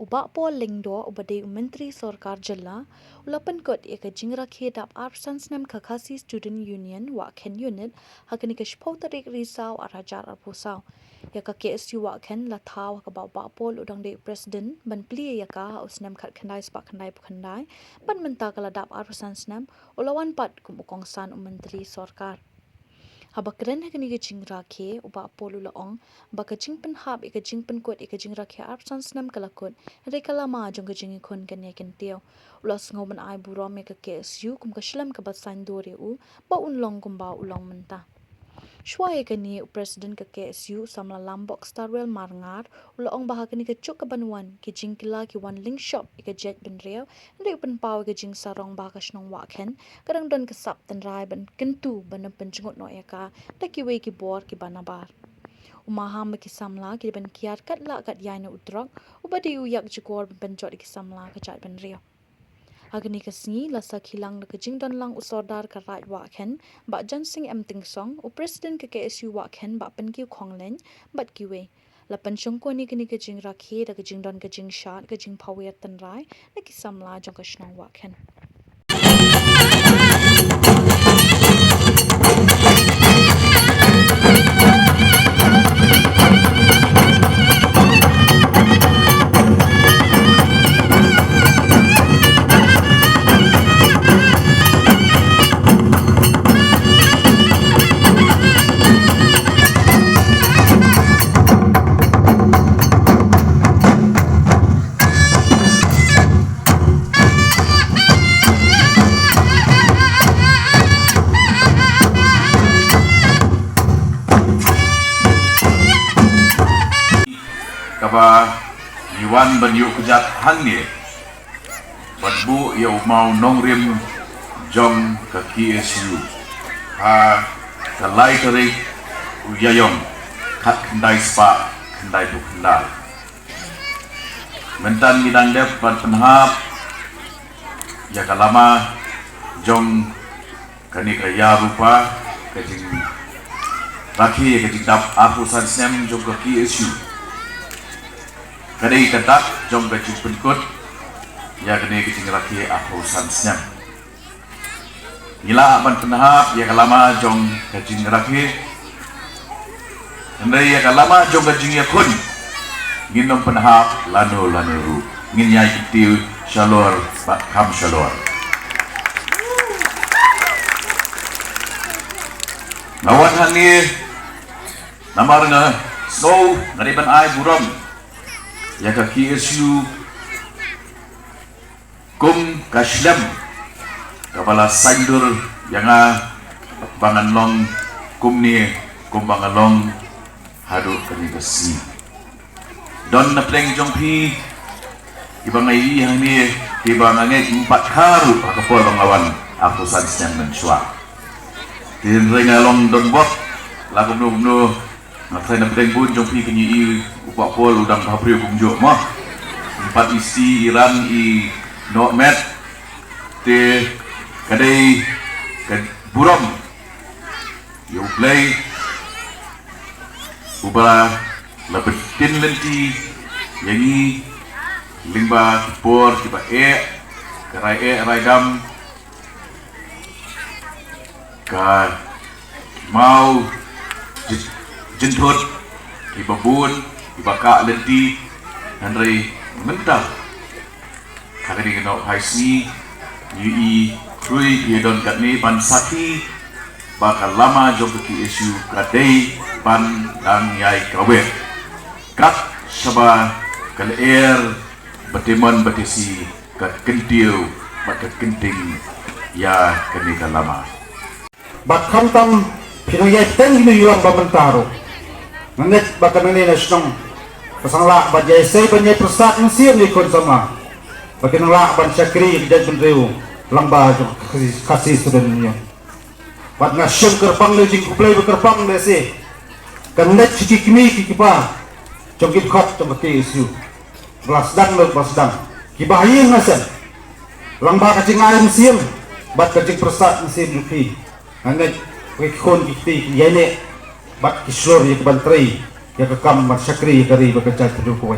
ubak po lingdo ubade Menteri Sorkar Jella ula Pynkut eka jingra khedap arsan Snem kakasi Student Union Wahkhen unit hakani ke shpau tarik risau arajar arpusau ya ka KSU Wahkhen la thau ka ba pol udang de president ban pli ya ka Snem khat khandai spa khandai ban menta kala dap arsan Snem ulawan pat kumukong san Menteri Sorkar habakren hakani ke jingra khe uba polu laong baka jingpen hab eka jingpen kot eka jingra khe arsan Snem kalakut rekala ma jong ke jingi khon kan yakin teo ulas ngoban ai burom eka KSU kum ka shlam ka basan dore u ba unlong kumba ulong menta shwa eka ni president ka KSU samla lambok starwell marngar ulaong bahakani ke chuk ka banwan ki jingkila ki wan link shop eka jet ben reo ndek pen pau eka jing sarong ba ka shnong Wahkhen kadang don kesap ten rai ban kentu ban penjungut no eka taki we ki bor ki banabar umaham ki samla ki ban kiat kat la kat yaina utrok ubadi uyak jikor ben jot ki samla ka chat ben reo agni kasni lasa khilang ka jingdon lang usordar ka right Wahkhen ba jansing em tingsong u president ka KSU Wahkhen ba pen ki khonglen bat ki we la panchong ko ni ka jingra khe da ka jingdon ka jing shat ka jing phawer tan rai na ki samla jong ka shnong Wahkhen kaba Iwan banyu kejat hangi badbu ya mau nongrim jong ke KSU ha kalai tarik uyayong kat kendai spa kendai bu kendal mentan bidang dep ban penhap ya kalama jong kani kaya Rupa kajing rakhi kajing dap apusan Snem jong ke KSU kadai katak jong ke Pynkut ya kene kicing rakhi apusan Snem nila ban penhap ya kalama jong kicing rakhi ndai ya kalama jong kicing ya kun nginom penhap lanu ru ngin yai kitiu shalor kam shalor lawan hangi namar nga so ngariban ai buram ya ka KSU kum kashlem kapala sandur yang bangan long kum ni kum bangan long hadu kani besi don na pleng jong pi ibang ai yang ni ibang ngai 4 haru pakapol bangawan aku san Snem mensua tin rengalong don bot lagu nu Nafai na pleng pun jong pi kini i upak pol udang kapri bungjo mah 4 isi Iran i no met te kadai buram you play ubah labetin lenti yangi lingba por tiba rai dam ka mau jentut iba bun iba ka lenti andrei mentah kali no haisi ui krui yedon katni ban saki bakal lama jog ke KSU kadai ban dang yai kawe kat saba kal air batimon batisi kat kentiu bakat kenting ya kani lama bat khantam pinayay teng hinuyuan bamantaro nganit bakan nani nasyong pasangla bat yaisay banyay prasat ng siyam ni kon sama bakin nangla ban syakri kejad benrew lamba kasih sudah ninyo bat nasyong kerpang lejing kuplay berkerpang lesi kanit sikikmi kikipa jong kipkot jong KSU belasdang lo belasdang kibahayin nasan lamba kacing ayam siyam bat kacing prasat ng siyam yuki nganit wikon kiti yene bat kislor ya kebantri ya kekam bat syakri kari bakajat pendukung